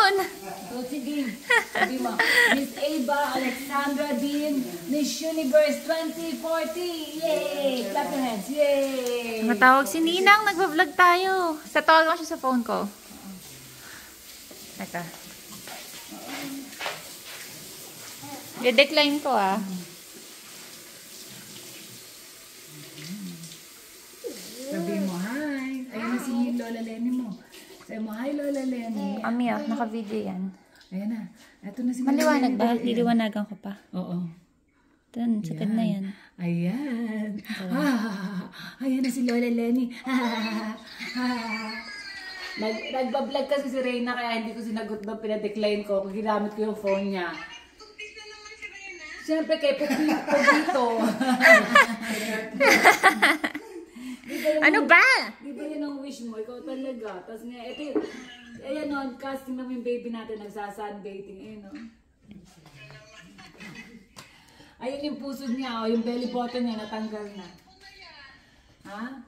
phone. So, sige. Sabi mo, Miss Ava Alexandra Dean, Miss Universe 2040. Yay! Clap your hands. Yay! Matawag si Ninang. Nagpa-vlog tayo. Tawag ko siya sa phone ko. Teka. I-decline ko ah. Sabi mo, hi. Ayun na si Lola Lenny mo. Sabi mo, hi Lola Lenny. Ami ah, naka-video yan. Ayan na. Ito na si Maliwanag ba? Liliwanagan ko pa. Oo. Dun, sakad na yan. Ayan. Ayan na si Lola Lenny. Nagbablog kasi si Reyna kaya hindi ko sinagot na pinadecline ko. Ginamit ko yung phone niya. Siyempre kay Pugito. Ano ba? Di ba yun ang wish mo? Ikaw talaga. Tapos nga, ito yun. Ayan o, casting namin yung baby natin. Nagsasunbathing. Ayun o. Ayun yung puso niya. O, yung belly button niya natanggal na. Ha?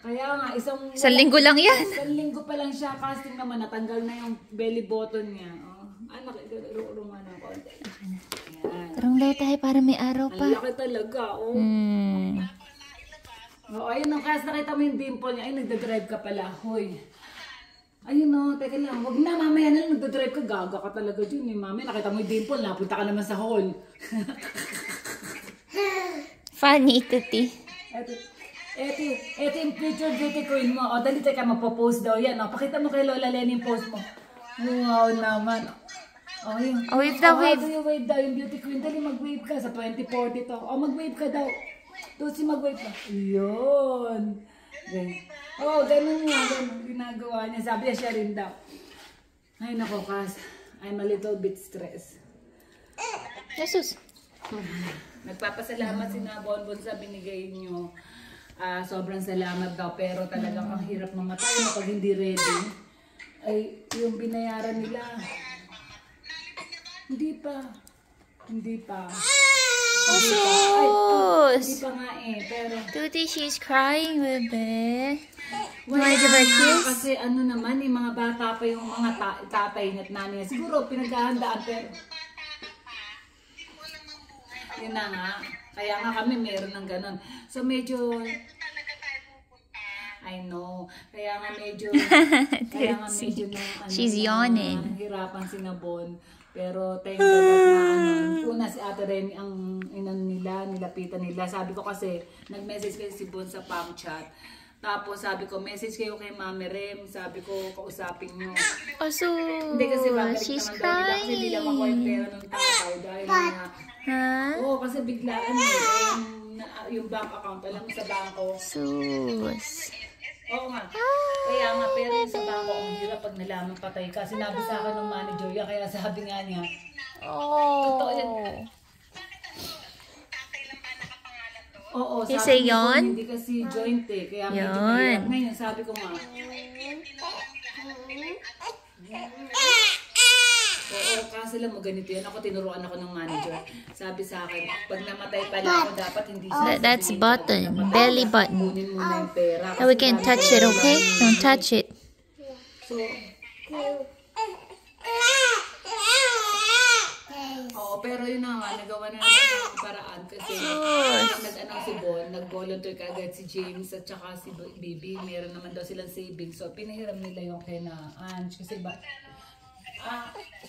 Kaya nga, isang linggo lang yan. Isang linggo pa lang siya. Casting naman. Natanggal na yung belly button niya. O. Anak, irurungan ng konti. Ayan. Tarong daw tayo para may araw pa. Ang laki talaga. O. Oo, ayun o, kasi nakita mo yung dimple niya. Ay, nagdadrive ka pala. Hoy. Ayun o, teka lang. Huwag na, mamaya na lang nagdadrive ka. Gaga ka talaga dyan eh. Mamaya nakita mo yung dimple. Napunta ka naman sa hall. Funny, tuti. Ito yung future beauty queen mo. O, dali teka, magpo-post daw yan. O, pakita mo kay Lola Lenny yung post mo. Wow naman. O, yun. Oh, wave daw, wave. How do you wave daw yung beauty queen? Dali, mag-wave ka sa 2040 to. O, mag-wave ka daw. Tusi mag-wave ka. Yun. Oo, ganun nga. Ganun ginagawa niya. Sabi niya siya rin daw. Ay, nako, Kas. I'm a little bit stressed. Jesus. Nagpapasalamat si na Bonbon sa binigay niyo. Sobrang salamat daw. Pero talagang ang hirap mamatay na pag hindi ready. Ay, yung binayaran nila. Hindi pa. Hindi pa. Hindi pa nga eh, pero... Tuti, she's crying, baby. Wala na, kasi ano naman eh, mga bata pa yung mga tatay at nanay. Siguro pinaghahandaan, pero... Yun na nga. Kaya nga kami meron ng ganon. So medyo... I know. Kaya nga medyo... She's yawning. Hirapan si Nabon. Pero thank God na una si Ate Remy ang nilapitan nila. Sabi ko kasi, nag-message kasi si Bon sa pang chat. Tapos sabi ko, message kayo kay Mami Rem. Sabi ko, kausapin nyo. Oh, so, hindi kasi babalik she's naman daw nila. Kasi hindi lang ako yung crying. pera ng tao. Dahil nga, oo, kasi biglaan yung bank account. Alam mo sa bangko. Sus. Oo nga. Kaya nga, pero yung sa bangko, ang hirap pag nalaman patay ka. Sinabi sa akin ng manager niya, kaya sabi nga niya, totoo yan. Oo, sabi ko, hindi kasi joint eh. Kaya medyo mahirap. Ngayon, sabi ko nga, oo, kasi lang mo ganito yan. Ako, tinuruan ako ng manager. Sabi sa akin, pag namatay pala ako, dapat hindi siya. That's button. Belly button. Kunin mo na yung pera. Now we can touch it, okay? Don't touch it. So, oo, pero yun na nga, nagawa na naman yung paraan kasi nag-anong si Bon, nag-volunteer ka agad si James at saka si Bibi, meron naman daw silang savings. So, pinahiram nila yung kay na Ange kasi ba,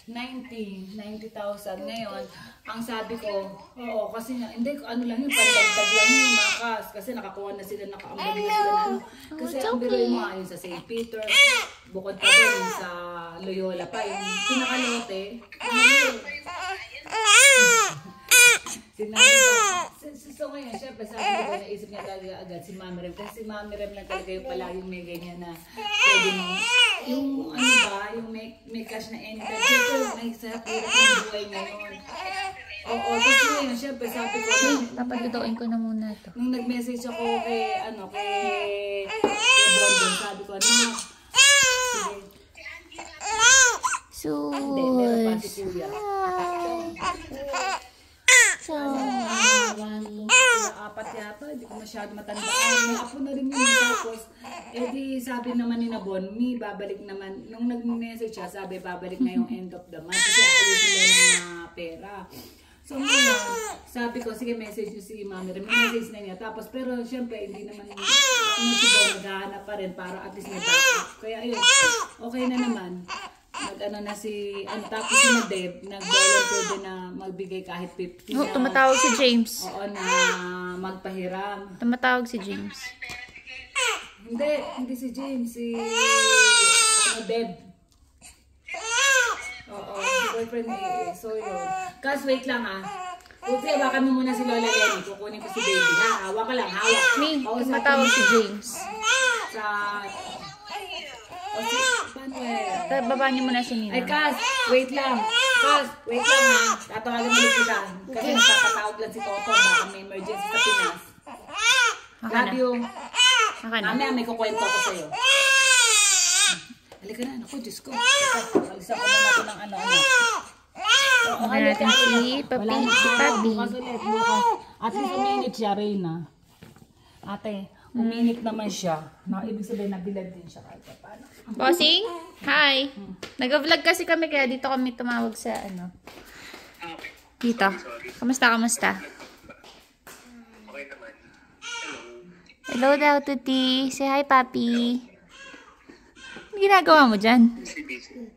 90,000 ngayon. Ang sabi ko, oo, kasi nga, hindi, ano lang yun, pandagdag lang yun, nakas. Kasi nakakuha na sila, nakaambag na sila na, kasi ang biroy mo, yun sa St. Peter, bukod pa doon sa Loyola pa, yung pinakalote, sinabi ko, so ngayon, syempre, sabi ko, naisip niya talaga agad si Mami Rem, kasi si Mami Rem lang talaga yung palaging may ganyan na, pwede mo, yung ano ba, yung may cash na anytime, syempre, may sarap hirap yung buhay ngayon. Oo, kasi ngayon, syempre, sabi ko, Papalutuin ko na muna ito. nung nag-message ako kay Bonbon, sabi ko, sige, hindi, meron pa si Kuya. So, 4 yata, hindi ko masyado matandaan. May apo na rin yun. Tapos, di sabi naman ni Bonmi, babalik naman. Nung nag-message siya, sabi babalik na yung end of the month. Kasi alis nila ng pera. So ngayon, sabi ko, sige message nyo si Mami Rem. Message na niya. Tapos, pero syempre, hindi naman siguro naghahanap pa rin para at least may backup. Kaya ayun, okay na naman. Nag-ano na si, tapos si Deb, nag-volunteer din na magbigay kahit 50 Oh, tumatawag si James. Oo, na magpahiram. Tumatawag si James. Hindi si James, si Deb. Oo, si boyfriend ni so yun. Kas, wait lang Kasi hawakan mo muna si Lola Lenny, kukunin ko si baby ha. Hawak ka lang, hawak. Me, tumatawag si James. Sa... Baba niyo muna si Nina. Ay, Kas, wait lang. Kas, wait lang Tatawagan mo ulit kita. Kasi nagpapatawag lang si Toto. Baka may emergency sa Pinas. Love you. Mamaya may kukwento ko sa'yo. Halika na, naku, Diyos ko. Alisan ko muna ito ng ano. Huwag natin si Papi. Bukas ulit, bukas. At least uminit siya, Reyna. Ate, uminit naman siya. Ibig sabihin, nabilad din siya kahit paano. Bossing? Hi. Nag-vlog kasi kami kaya dito kami tumawag sa Dito. Kamusta? Okay naman. Hello daw, Tuti. Say hi, Papi. Ano ginagawa mo dyan? Busy.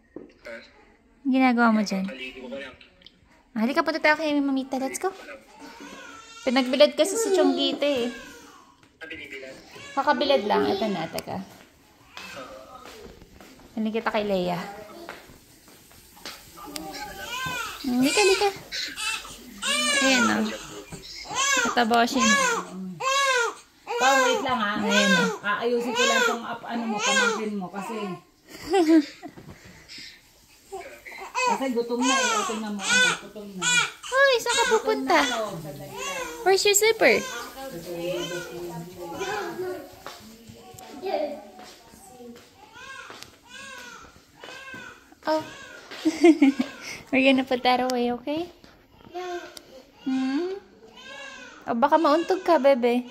Ano ginagawa mo dyan? Maligo ko lang. Halika, punta tayo kay Mamita. Let's go. Pinagbilad kasi sa Chonggite Binibilan. Kakabilad lang. Ito na, teka. Kita kay Leia. Lika. Ayan o. Ito, bossing. Wait lang Ayan o. Aayusin ko lang itong pamangkin mo kasi... Kasi gutom na Gutom na mo. Gutom na. Hoy, saan ka pupunta? Where's your slipper? Oh. We're gonna put that away, okay? Hmm? O baka mauntog ka, bebe.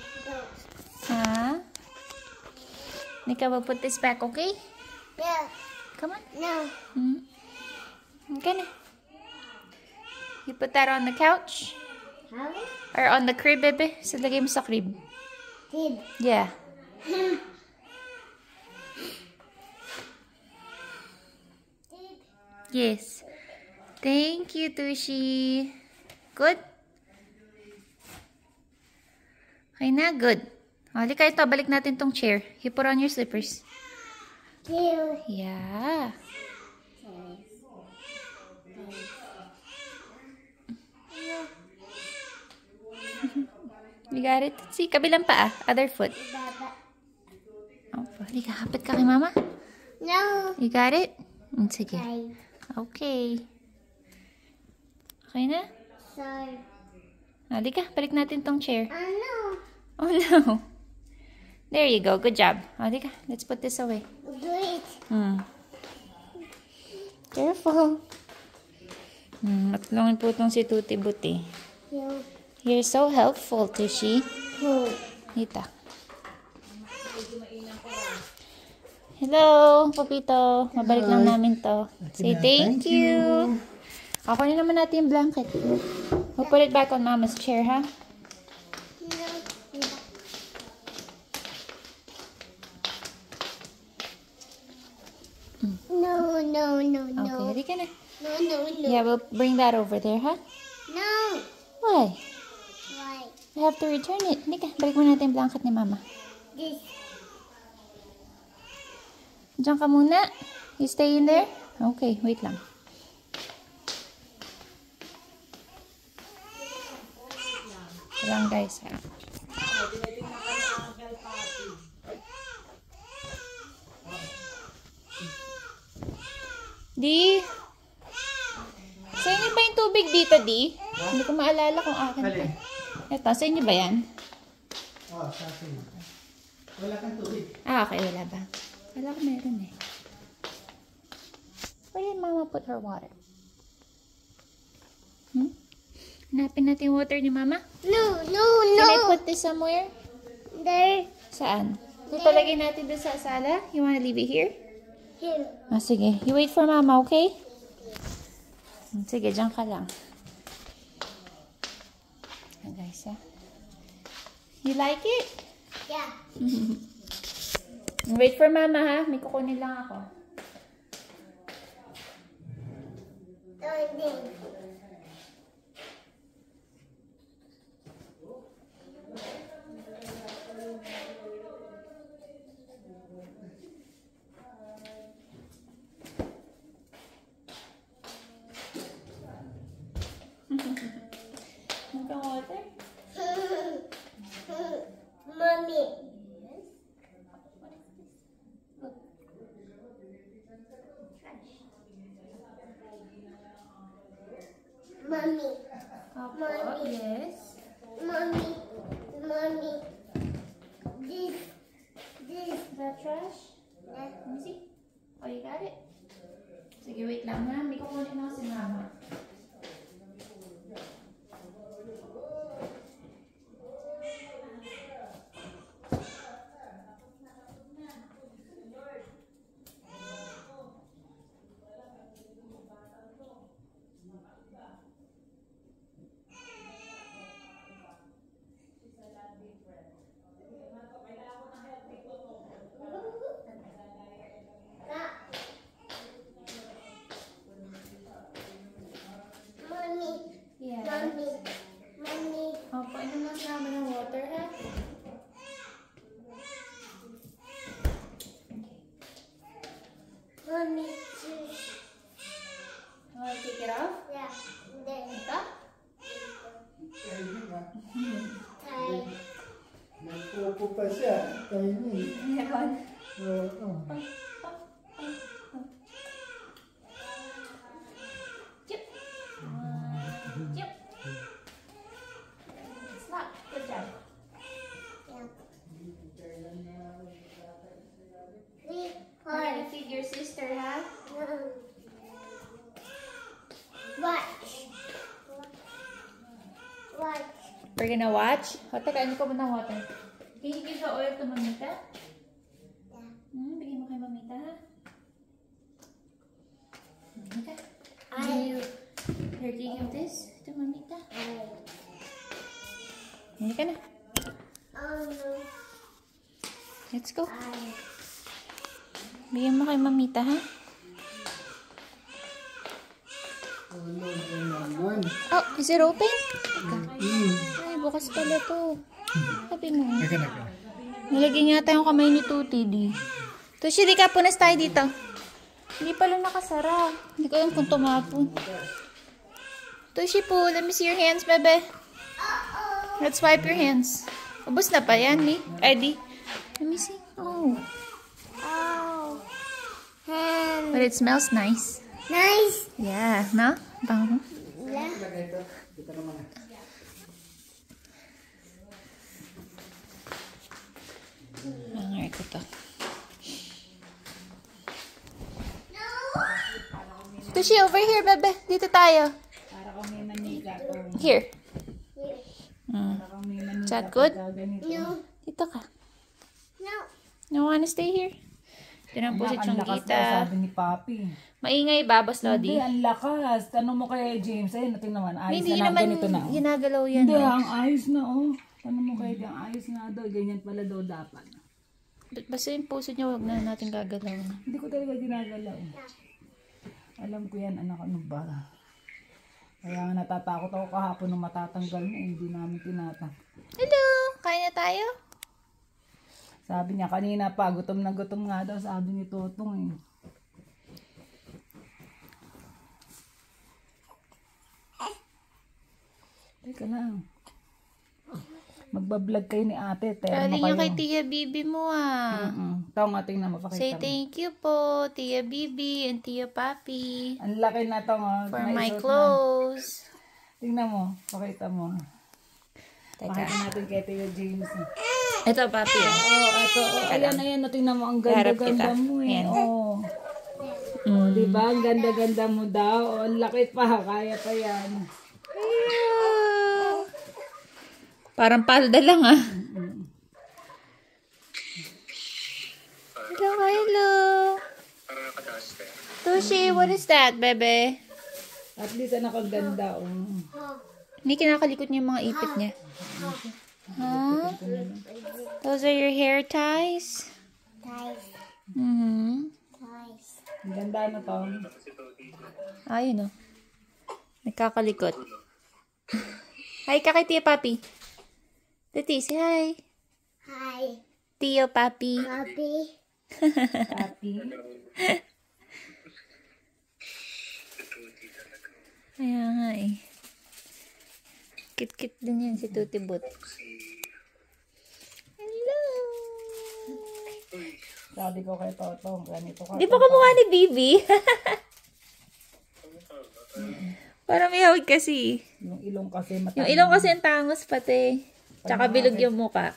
Ha? Nika, we'll put this back, okay? Yeah. Come on. No. Hmm? Okay na. You put that on the couch? How? Or on the crib, bebe? So, lagay mo sa crib. Did. Yeah. Yes. Thank you, Tushi. Good? Okay na, good. Halika ito, balik natin tong chair. You put on your slippers. Two. Yeah. You got it? See, kabilang pa other foot. Baba. Oh, halika, hapit ka kay mama. No. You got it? Sige. Five. Okay. Okay na? Sorry. Halika, balik natin tong chair. No. Oh no. There you go. Good job. Halika, let's put this away. Do it. Careful. Matlongin po itong si Tuti Buti. You. You're so helpful, Tushi. Two. Dita. Hello, Papito. Mabalik lang namin to. Say thank you. Ako na naman natin yung blanket. We'll put it back on Mama's chair, ha? No. No. Okay, ready ka na. No. Yeah, we'll bring that over there, ha? No. Why? Why? We have to return it. Hindi ka, balik mo natin yung blanket ni Mama. This. Diyan ka muna. You stay in there? Okay, wait lang. Lang guys, ha? Di? Sa inyo ba yung tubig dito, Di? Hindi ko maalala kung akin pa. Ito, sa inyo ba yan? Oh, sa akin. Wala kang tubig. Okay, wala ba? Wala ko meron eh. Where did Mama put her water? Hanapin natin yung water ni Mama. No, no, Can I no. put this somewhere? There. Saan? Dito lagay natin doon sa sala. You wanna leave it here? Here. Ah, sige. You wait for Mama, okay? Sige, dyan ka lang. Ayan, guys, ha? You like it? Yeah. Wait for Mama, ha? May kukunin lang ako. There. Magkang water? Mommy. Mommy. Opo, yes. Mommy. Mommy. This. Is that trash? Let me see. Oh, you got it? Sige, wait lang ha. May kukunin ako si Mama. Mommy. Yes. Mommy. Mommy. Opo, inom lang si Mama ng water ha. Mommy. Oh, take it off. Yeah. There. Ito? Hi. Nagpupo pa siya. Tiny. Meron. Oo. Chip. Chip. Stop. Good job. Yeah. 3, 4. Alright, feed your sister ha. Watch. Watch. We're gonna watch. O, teka, ano ko muna ng water? Can you give the oil to Mamita? Yeah. Bigyan mo kay Mamita, ha? Mamita. You're giving this to Mamita. Hindi ka na. Oh no. Let's go. Bigyan mo kay Mamita, ha? Ano naman? Oh, is it open? Ay, bukas pala to. Sabi mo. Nalagyan yata yung kamay ni Tuti, di. Tushi, di ka punas tayo dito. Hindi pala nakasara. Hindi ko alam kung tumapon. Tushi po, let me see your hands, bebe. Let's wipe your hands. Ubus na pa yan, ni. Eddie. Let me see. Oh. Oh. But it smells nice. Nice. Yeah, no? Bango. Yeah. Bangar ko to. Tushi, over here, bebe. Dito tayo. Para kung may manika to. Here. Para kung may manika. Is that good? Ganito. No. Dito ka. No. You wanna stay here? Tinan po si Ang lakas daw, Chongita. sabi ni Papi. Maingay, babas, Hindi, Lodi. ang lakas. Tanong mo kay James. Ayun, natin naman. Ayos Hindi na naman ganito na. ginagalaw yan. Hindi, Oh. ang ayos na, oh. Tanong mo kay James. Ayos nga daw. Ganyan pala daw dapat. Basta yung puso niya, huwag na natin gagalaw. Hindi ko talaga ginagalaw. Alam ko yan, anak, ano ba? Kaya nga natatakot ako kahapon nung matatanggal na, hindi namin tinatang. Hello! Kain na tayo? Sabi niya kanina pa, gutom na gutom nga daw, sabi ni Totong eh. Teka lang. Magbablog kayo ni ate, termo Galing kayo. yung kay Tia Bibi mo ah. Ito nga tingnan mo, Say pakita mo. thank you po, Tia Bibi and Tia Papi. Ang laki na ito nga. For my clothes. Tingnan mo, pakita mo. Teka. Pakita natin kay Tio James. Ito, Papi. Oh, ito. Oh, ayan, ayan. Tingnan mo, ang ganda-ganda Harap kita. mo eh. Ayan. Oh. Diba? Ang ganda-ganda mo daw. Oh, ang laki pa. Kaya pa yan. Ayun. Parang palda lang ah. Hello, hello. Para nakadaster. Tushi, what is that, bebe? At least anak ang ganda. Hindi kinakalikot niya yung mga ipit niya. Huh? Those are your hair ties? Ties. Mm-hmm. Ang ganda na to. Ayun o. Nagkakalikot. Hi ka kay Tio Papi. Titi, say hi. Hi. Tio Papi. Papi. Happy. Kaya nga eh. Kit-kit din yan si Tuti Bot. Hello! Sabi ko kay Toto, ganito ka. Di ba kamukha ni Bibi? Parang may hawig kasi. Yung ilong kasi Yung ilong kasi ang tangos pati. Tsaka bilog yung muka.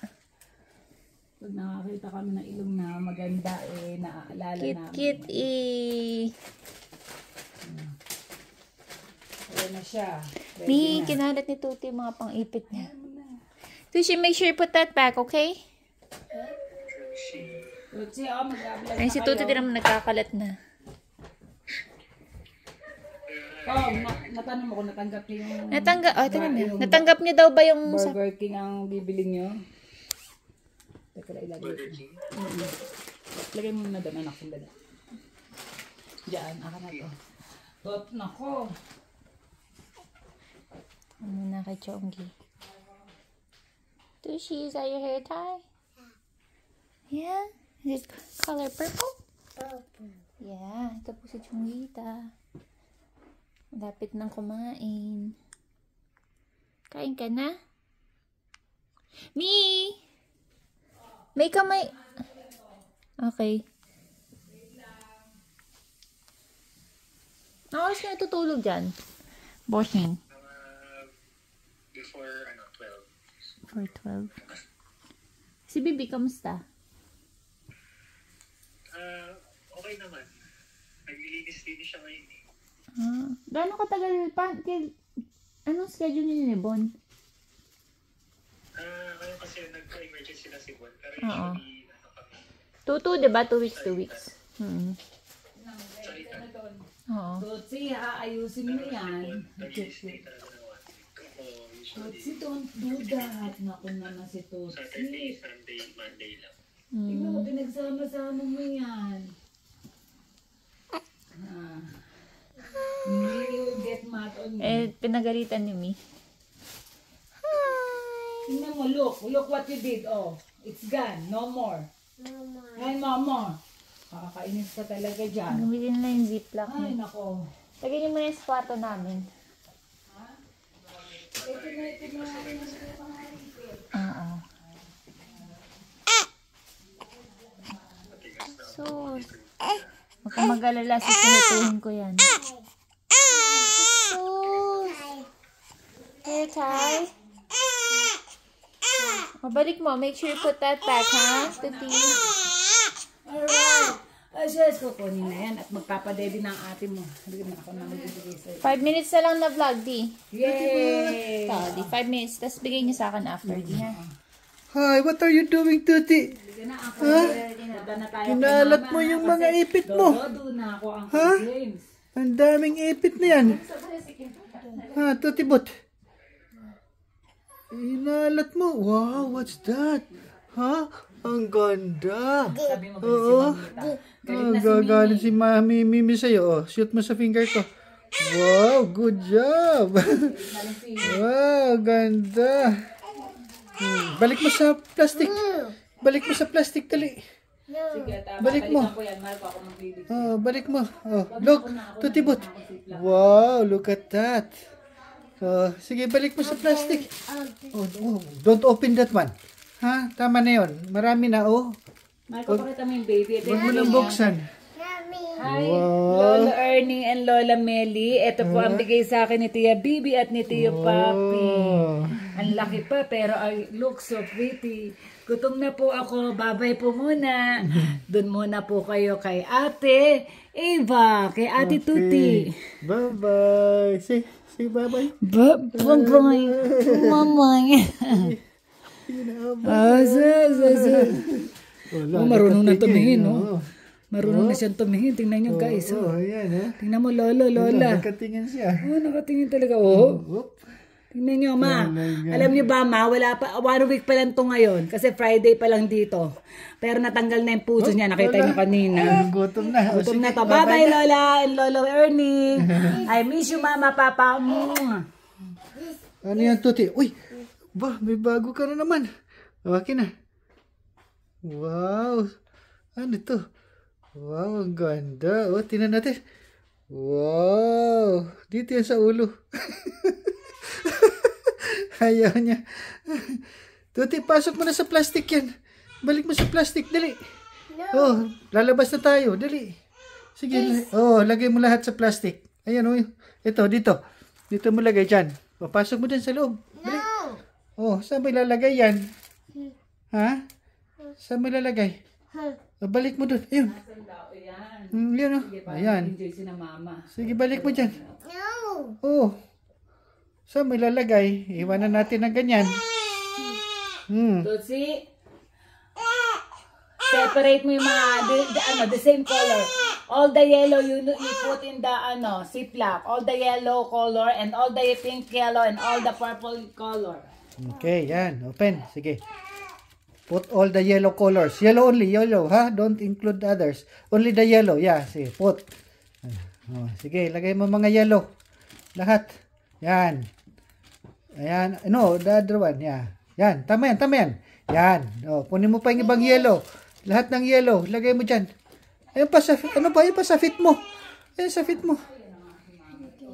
Pag nakakita kami ng ilong na maganda, naaalala namin. Kit-kit eh. Ayan na siya. May kinalat ni Tuti yung mga pang-ipit niya. Tushi, make sure you put that back, okay? Tutsi, mag-vlog Ay, si Tuti din naman nagkakalat na. Natanong mo kung natanggap niyo yung Natanggap niyo daw ba yung... Burger King ang bibili niyo? Teka lang ilagay. Lagay mo na doon, anak. Sandali. Diyan, aka na to. Tot, nako. Ano na kay Chongi? Tushi, is that your hair tie? Yeah? Is it color purple? Purple. Yeah, ito po si Chongita. Lapit nang kumain. Kain ka na? Mi! May kamay. Okay. Oras na natutulog dyan? Bossing. Before 12. For 12. Si Bibi, kamusta? Okay naman. Naglilinis-linis siya ngayon eh. Gano'ng katagal pa? Anong schedule niyo ni Bon? Ngayon kasi nagka-emergency na si Bon. Pero Oo. usually, kami. 2 diba? 2 weeks, 2 weeks. Oo. Tutsi, ayusin mo yan. Nag-stay talaga ng 1 week. Oo, usually. Tutsi, don't do that. Naku naman si Saturday, Tutsi. Sunday, Monday lang. Tingnan mo, pinagsama-sama mo yan. You will get mad on me. Pinagalitan ni Mi. Tingnan mo, look what you did. Oh, it's gone. No more. Mama. Ay, mama. Kakainis ka talaga dyan. Gamitin na yung ziplock Ay, niya. nako. Lagyan niyo muna yung sapato namin. Oo. So, huwag kang mag-alala, sisihutuhin ko yan. Hair tie. Mabalik mo. Make sure you put that back, ha? Tuti. Alright. Yes, kukunin na yan at magpapadede ng ate mo. Hindi na ako na magbibigay sa'yo. 5 minutes na lang na vlog, di. Yay! Ito, di. 5 minutes. Tapos bigay niyo sa akin after, di ha? Hi, what are you doing, Tuti? Sige na ako. Punta na tayo. Kinalat mo yung mga ipit mo. Dodo na ako ang Ha? James. Ang daming ipit na yan. Ha, Tuti Bot. Inalat mo. Wow, what's that? Ha? Ang ganda. Sabi mo, Oo. Gagalit si Mami Mimi sa'yo. Oh, shoot mo sa finger ko. Wow, good job. Wow, ganda. Balik mo sa plastic. Balik mo sa plastic, dali. Sige, Balik mo. ko yan. Mahal ko ako magbibig. Oh, balik mo. Oh, look, Tuti Bot. Wow, look at that. Oh, sige, balik mo sa plastic. Oh, don't open that one. Ha? Tama na yun. Marami na, oh. Mahal ko pakita mo yung baby. Huwag mo nang buksan. Hi, Lola Ernie and Lola Meli. Ito po ang bigay sa akin ni Tia Bibi at ni Tia Papi. Ang laki pa pero I look so pretty. Gutom na po ako. Babay po muna. Doon muna po kayo kay Ate Eva, kay Ate Tuti. Bye-bye. Say bye-bye. Bye-bye. Mamay. Oh, marunong na tumingin, no? Marunong na siyang tumingin. Tingnan nyo, guys. Ayan, ha? Tingnan mo, lolo, lola. Nakatingin siya. Nakatingin talaga. Oh. Oop. Tingnan nyo, ma. Alam nyo ba, ma, wala pa, 1 week pa lang to ngayon. Kasi Friday pa lang dito. Pero natanggal na yung puso niya. Nakita nyo kanina. Gutom na. Gutom na to. Bye-bye, Lola and Lolo Ernie. I miss you, Mama, Papa. Ano yan, Tuti? Uy! Ba, may bago ka na naman. Okay na. Wow! Ano to? Wow, ang ganda. O, tingnan natin. Wow! Dito yan sa ulo. Ayaw niya. Tuti, pasok mo na sa plastic yan. Balik mo sa plastic, dali. Oh, lalabas na tayo, dali. Sige, lagay mo lahat sa plastic. Ayan, ito, dito. Dito mo lagay dyan. O, pasok mo dyan sa loob. Dali. Oh, saan mo ilalagay yan? Ha? Saan mo ilalagay? O, balik mo dun. Ayun. Yan, ayan. Sige, balik mo dyan. Oh. Saan mo ilalagay? Iwanan natin ng ganyan. Tutsi, separate mo yung mga, the same color. All the yellow you put in the, ziplock. All the yellow color and all the pink yellow and all the purple color. Okay, yan. Open. Sige. Put all the yellow colors. Yellow only, yellow, ha? Don't include others. Only the yellow. Yeah, sige. Put. Sige, lagay mo mga yellow. Lahat. Yan. Ayan. No, the other one. Yeah. Yan. Tama yan, tama yan. Yan. Kunin mo pa yung ibang yellow. Lahat ng yellow. Lagay mo dyan. Ayun pa sa, ano ba? Ayun pa sa fit mo. Ayun sa fit mo.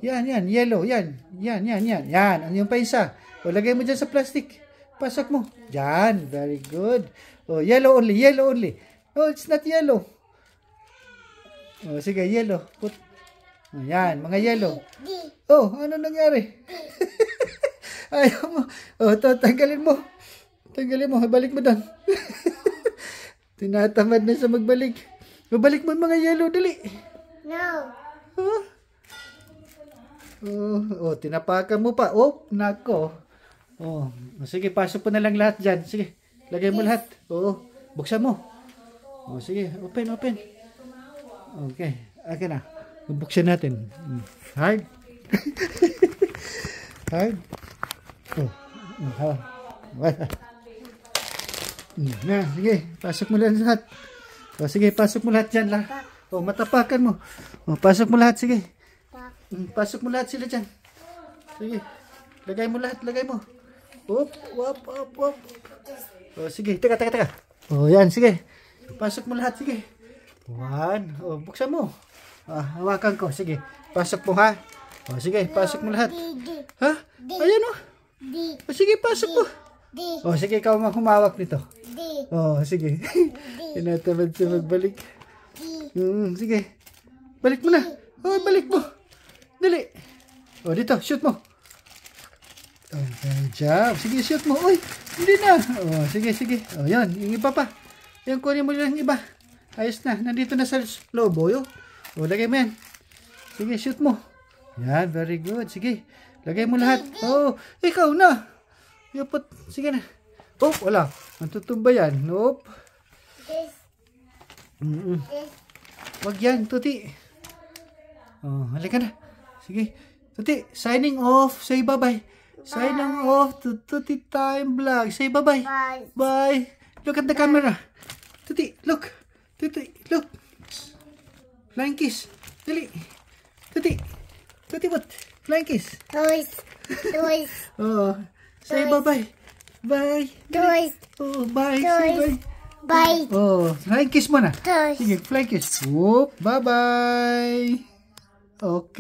Yan, yan. Yellow. Yan. Yan, yan, yan. Yan. Ano yung pa isa? Lagay mo dyan sa plastic. Pasok mo. Yan. Very good. Yellow only. Yellow only. No, it's not yellow. Sige, yellow. Put. Yan. Mga yellow. Ano nangyari? Ayaw mo. Tanggalin mo. Tanggalin mo. Balik mo doon. Tinatamad na sa magbalik. Balik mo mga yellow. Dali. No. Tinapakan mo pa. Nako. Sige, pasok po na lang lahat dyan. Sige, lagay mo lahat. Buksan mo. Sige, open. Okay, akin na. Buksan natin. Hard. Hard. Sige, pasok mo lang lahat. Sige, pasok mo lahat dyan. Matapakan mo. Pasok mo lahat, sige. Pasok mo lahat sila dyan. Sige, lagay mo lahat, lagay mo. Op. Sige, teka. Yan, sige. Pasok mo lahat, sige. 1. Buksan mo. Hawakan ko, sige. Pasok mo, ha? Sige, pasok mo lahat. Ha? Ayan, sige, pasok mo. Sige, ikaw ang humawak nito. Sige. Tinatamad siya magbalik. Sige. Balik mo na. Balik mo. Dali. Dito, shoot mo. Okay, job. Sige, shoot mo. Uy, hindi na. Sige. Yan, yung iba pa. Yan, kunin mo lang yung iba. Ayos na. Nandito na sa loob. Lagay mo yan. Sige, shoot mo. Yan, very good. Sige, lagay mo lahat. Ikaw na. Yupot. Sige na. Wala. Matutumba yan. Nope. Wag yan, Tuti. Halika na. Sige. Tuti, signing off. Say bye-bye. Signing off to Tuti Time Vlog. Say bye-bye. Bye. Look at the camera. Tuti, look. Tuti, look. Flying kiss. Dali. Tuti, what? Flying kiss. Toys. Say bye-bye. Bye. Toys. Bye. Say bye. Bye. Flying kiss mo na. Toys. Sige, flying kiss. Bye-bye. Okay.